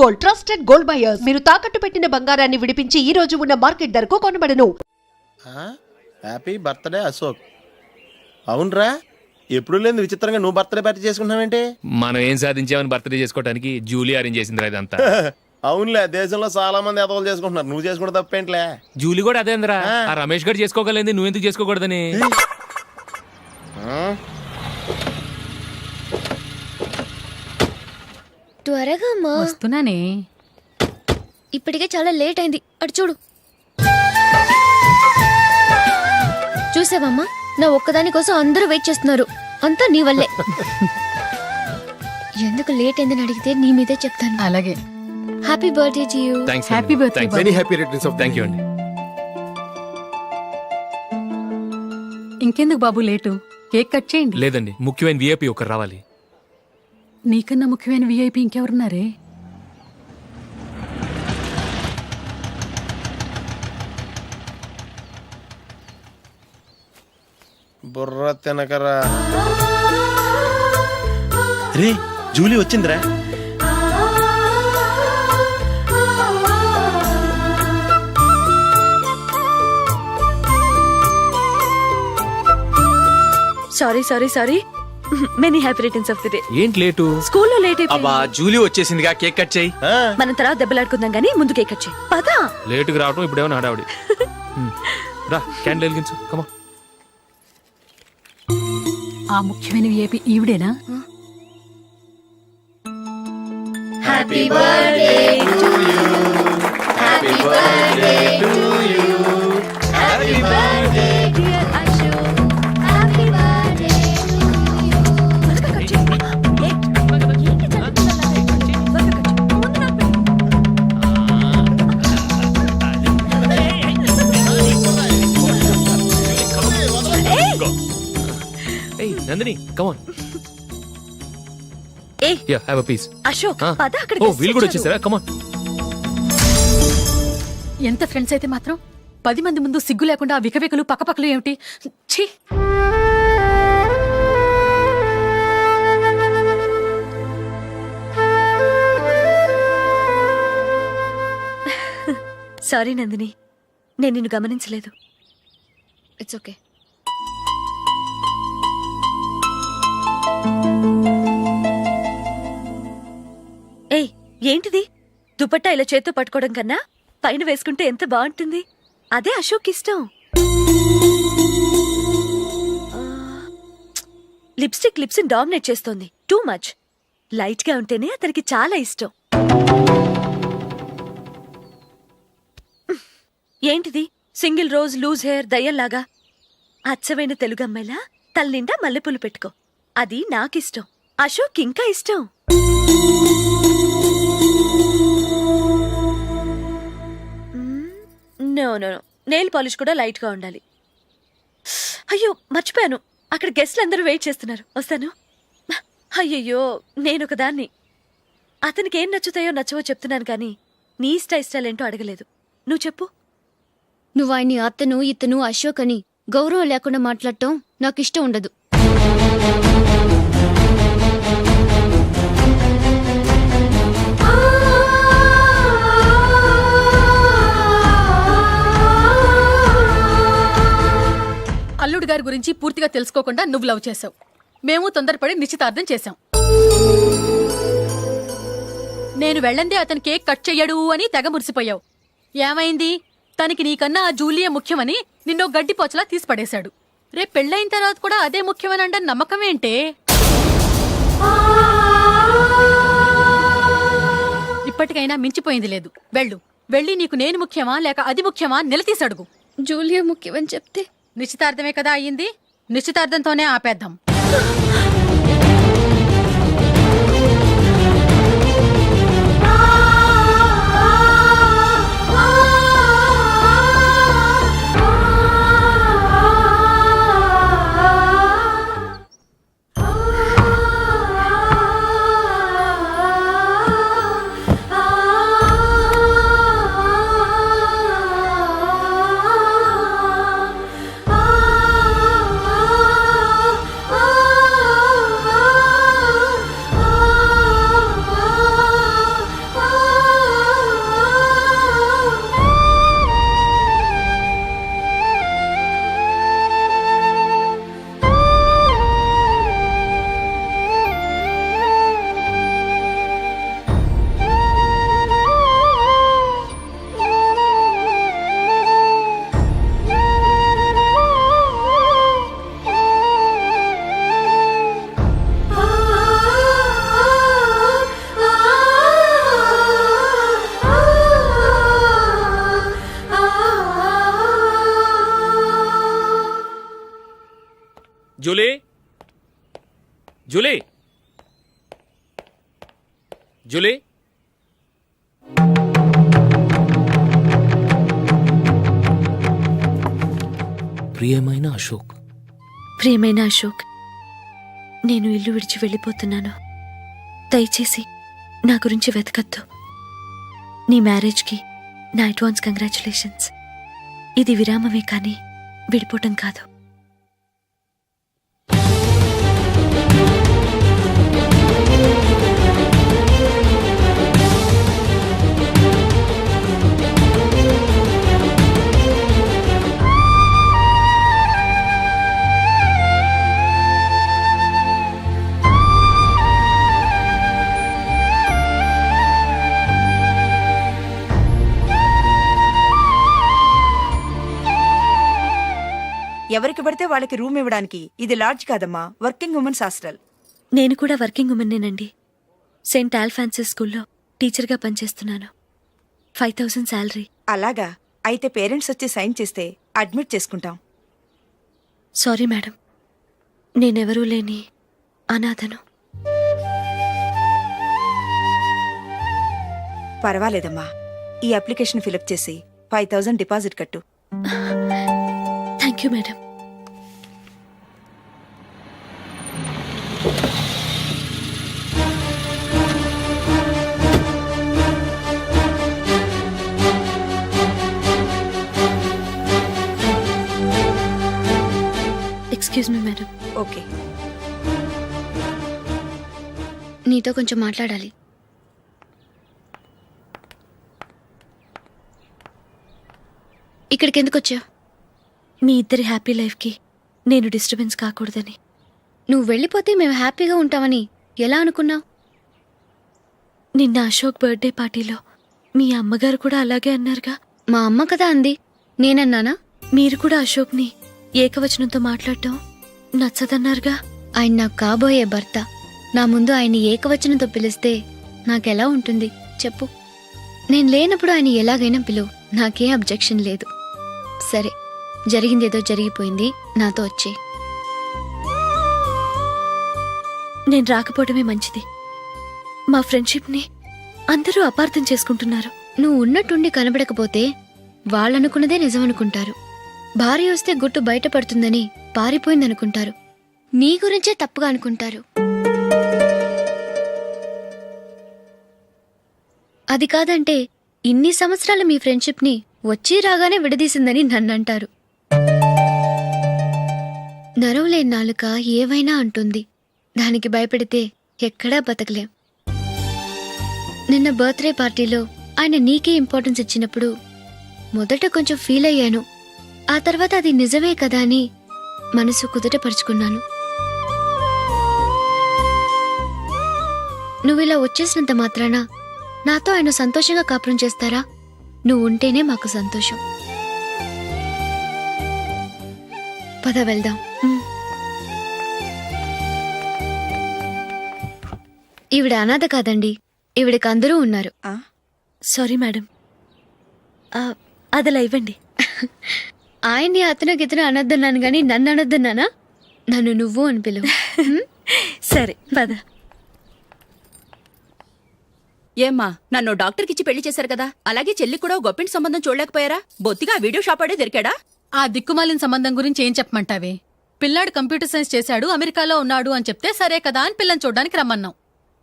Gold, trusted gold buyers. మీరు తాకట్టు పెట్టిన బంగారాన్ని విడిపించి ఈ రోజు ఉన్న మార్కెట్ ధరకు కొనబడను. Happy birthday Ashok. అవునరా, ఎప్పుడు లేదు విచిత్రంగా నువ్వు బర్త్డే పార్టీ చేసుకుంటున్నావేంటి? మనం ఏం సాధించామని బర్త్డే చేసుకోవడానికి జూలీ అరేంజ్ చేసింది ఇదంతా. అవునులే, దేశంలో చాలా మంది ఎదవలు చేసుకుంటున్నారు, నువ్వు చేసుకుంటే తప్పేంట్లే. జూలీ కూడా అదేంద్రా, ఆ రమేష్ గారు చేసుకోగలేదు, నువ్వు ఎందుకు చేసుకోకూడదని. త్వరగా అమ్మా. వస్తున్నానే. ఇప్పటికే చాలా లేట్ అయింది. అటు చూడు. చూసావమ్మా, నా ఒక్కదాని కోసం అందరూ వెయిట్ చేస్తున్నారు. అంతా నీ వల్లే. ఎందుకు లేట్ అయిందని అడిగితే నీ మీదే చెప్తాను. అలాగే. Happy birthday to you. Happy birthday. Many happy returns of. Thank you అండి. ఇంకెందుకు బాబు లేటు, కేక్ కట్ చేయండి. లేదండి, ముఖ్యమైన విఐపి ఒకరు రావాలి. నీకన్నా ముఖ్యమైన విఐపి ఇంకెవరున్నారే? బుర్ర తినకరా. రే, జూలీ వచ్చిందిరా. Sorry many happy returns of the day. ఏంటి లేటు? స్కూల్లో లేట్ అబ్బా, జూలీ వచ్చేసిందిగా, కేక్ కట్ చేయి. మనం తర్వాత దెబ్బలాడుకుందాం గానీ ముందు కేక్ కట్ చేయి. పదా. లేటుగా రావటం ఇప్పుడేమన్నా హడావిడి. రా, క్యాండిల్ వెలిగించు. కమా. ఆ ముఖ్యమైన విఐపి ఈవిడేనా? Happy birthday to you. Happy birthday to you. Happy birthday dear Ashok. Happy birthday to you. ఏయ్ నందిని, కమ్ ఆన్. ఏయ్, yeah, have a piece. Ashok పద. అక్కడ ఓ, వీళ్ళు కూడా వచ్చేసారా? Come on. ఎంత ఫ్రెండ్స్ అయితే మాత్రం 10 మంది ముందు సిగ్గు లేకుండా ఆ వికవికలు పక్కపక్కలు ఏమిటి? ఛీ. సారీ నందిని, నేను నిన్ను గమనించలేదు. It's okay. ఏయ్, ఏంటిది? దుపట్టా ఇలా చేత్తో పట్టుకోవడం కన్నా పైన వేసుకుంటే ఎంత బాగుంటుంది. అదే అశోక్ ఇష్టం. లిప్స్టిక్ లిప్స్ డామినేట్ చేస్తోంది. Too much. లైట్ గా ఉంటేనే అతనికి చాలా ఇష్టం. ఏంటిది? సింగిల్ రోజ్ లూజ్ హెయిర్ దయ్యంలాగా. అచ్చమైన తెలుగు అమ్మాయిలా తల నిండా మల్లెపూలు పెట్టుకో. అది నాకిష్టం. అశోక్ ఇంకా ఇష్టం. No no no, nail polish కూడా లైట్ గా ఉండాలి. అయ్యో, మర్చిపోయాను, అక్కడ గెస్ట్లు అందరూ వెయిట్ చేస్తున్నారు. వస్తాను. అయ్యయ్యో, నేనొక దాన్ని. అతనికి ఏం నచ్చుతాయో నచ్చవో చెప్తున్నాను కానీ నీ ఇష్టాలేంటో అడగలేదు. నువ్వు చెప్పు. నువ్వు ఆయన్ని అతను ఇతను అశోక్ అని గౌరవం లేకుండా మాట్లాడటం నాకు ఇష్టం ఉండదు. అల్లుడు గారి గురించి పూర్తిగా తెలుసుకోకుండా నువ్వు లవ్ చేసావు. మేము తొందరపడి నిశ్చితార్థం చేశాం. నేను వెళ్ళందే అతను కేక్ కట్ చెయ్యడు అని తెగ మురిసిపోయావు. ఏమైంది? తనకి నీకన్నా ఆ జూలియే ముఖ్యమని నిన్నో గడ్డిపోచలా తీసి పడేశాడు. రేపు పెళ్ళైన తర్వాత కూడా అదే ముఖ్యమని అంటే నమ్మకం ఏంటే? ఇప్పటికైనా మించిపోయింది లేదు. వెళ్ళి నీకు నేను ముఖ్యమా లేక అది ముఖ్యమా నిలదీసడుగు. జూలియా ముఖ్యమని చెప్తే నిశ్చితార్థమే కదా అయ్యింది. నిశ్చితార్థంతోనే ఆపేద్దాం. జూలీ జూలీ జూలీ ప్రియమైన అశోక్. ప్రియమైన అశోక్, నేను ఇల్లు విడిచి వెళ్ళిపోతున్నాను. దయచేసి నా గురించి వెతకద్దు. నీ మ్యారేజ్కి నా అడ్వాన్స్ కంగ్రాచులేషన్స్. ఇది విరామమే కానీ విడిపోవటం కాదు. ఎవరికి పడితే వాళ్ళకి రూమ్ ఇవ్వడానికి ఇది లాడ్జ్ కాదమ్మా, వర్కింగ్ ఉమెన్స్ హాస్టల్. నేను కూడా వర్కింగ్ ఉమెన్నేనండి. సెయింట్ ఆల్ఫాన్సెస్ స్కూల్లో టీచర్గా పనిచేస్తున్నాను. 5000 శాలరీ. అలాగా? అయితే పేరెంట్స్ వచ్చి సైన్ చేస్తే అడ్మిట్ చేసుకుంటాం. సారీ మేడం, నేనెవరూ లేని అనాథను. పర్వాలేదమ్మా, ఈ అప్లికేషన్ ఫిలప్ చేసి 5000 డిపాజిట్ కట్టు. Thank you madam. Excuse me madam. Okay. నీతో కొంచెం మాట్లాడాలి. ఇక్కడికి ఎందుకు వచ్చావు? మీ ఇద్దరి హ్యాపీ లైఫ్కి నేను డిస్టర్బెన్స్ కాకూడదని. నువ్వు వెళ్ళిపోతే మేము హ్యాపీగా ఉంటామని ఎలా అనుకున్నావు? నిన్న అశోక్ బర్త్డే పార్టీలో మీ అమ్మగారు కూడా అలాగే అన్నారుగా. మా అమ్మ కదా అంది, నేనన్నానా? మీరు కూడా అశోక్ని ఏకవచనంతో మాట్లాడటం నచ్చదన్నారుగా. ఆయన నాకు కాబోయే భర్త. నా ముందు ఆయన్ని ఏకవచనంతో పిలిస్తే నాకెలా ఉంటుంది చెప్పు? నేను లేనప్పుడు ఆయన ఎలాగైనా పిలువు, నాకేం అబ్జెక్షన్ లేదు. సరే, జరిగిందేదో జరిగిపోయింది, నాతో వచ్చే. నేను రాకపోవడమే మంచిది. మా ఫ్రెండ్షిప్ని అందరూ అపార్థం చేసుకుంటున్నారు. నువ్వు ఉన్నట్టుండి కనబడకపోతే వాళ్ళనుకున్నదే నిజమనుకుంటారు. భార్య వస్తే గుట్టు బయటపడుతుందని పారిపోయిందనుకుంటారు. నీ గురించే తప్పుగా అనుకుంటారు. అది కాదంటే ఇన్ని సంవత్సరాలు మీ ఫ్రెండ్షిప్ని వచ్చి రాగానే విడదీసిందని నన్నంటారు. నరవలేని నాలుక ఏవైనా అంటుంది. దానికి భయపడితే ఎక్కడా బతకలేం. నిన్న బర్త్డే పార్టీలో ఆయన నీకే ఇంపార్టెన్స్ ఇచ్చినప్పుడు మొదట కొంచెం ఫీల్ అయ్యాను. ఆ తర్వాత అది నిజమే కదా అని మనసు కుదుటపరుచుకున్నాను. నువ్విలా వచ్చేసినంత మాత్రాన నాతో ఆయన సంతోషంగా కాపురం చేస్తారా? నువ్వు ఉంటేనే మాకు సంతోషం. పద వెళ్దాం. ఈవిడ అనాథ కాదండి, ఈవిడకి అందరూ ఉన్నారు. సారీ మేడం, అదలా ఇవ్వండి. ఆయన్ని అతను గితను అనొద్దన్నాను గాని నన్ను అనొద్దన్నానా? నన్ను నువ్వు అని పిలువు. సరే పద. ఏమ్మా, నన్ను డాక్టర్కిచ్చి పెళ్లి చేశారు కదా, అలాగే చెల్లి కూడా గొప్పింటి సంబంధం చూడలేకపోయారా? బొత్తిగా వీడియో షాప్ ఆడే దొరికాడా? ఆ దిక్కుమాలిన సంబంధం గురించి ఏం చెప్పమంటావే? పిల్లాడు కంప్యూటర్ సైన్స్ చేశాడు, అమెరికాలో ఉన్నాడు అని చెప్తే సరే కదా అని పిల్లని చూడడానికి రమ్మన్నాం.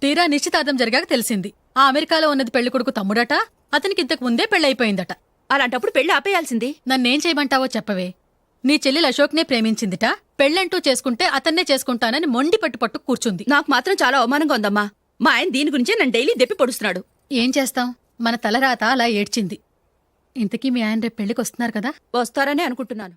తీరా నిశ్చితార్థం జరిగాక తెలిసింది ఆ అమెరికాలో ఉన్నది పెళ్లి కొడుకు తమ్ముడట, అతనికి ఇంతకు ముందే పెళ్లయిపోయిందట. అలాంటప్పుడు పెళ్లి ఆపేయాల్సింది. నన్నేం చేయమంటావో చెప్పవే. నీ చెల్లెలు అశోక్నే ప్రేమించిందిట, పెళ్ళంటూ చేసుకుంటే అతన్నే చేసుకుంటానని మొండి పట్టు కూర్చుంది. నాకు మాత్రం చాలా అవమానంగా ఉందమ్మా. మా ఆయన దీని గురించే నన్ను డైలీ దెప్పి పొడుస్తున్నాడు. ఏం చేస్తాం, మన తలరాత అలా ఏడ్చింది. ఇంతకీ మీ ఆయన రేపు పెళ్లికి వస్తున్నారు కదా? వస్తారనే అనుకుంటున్నాను.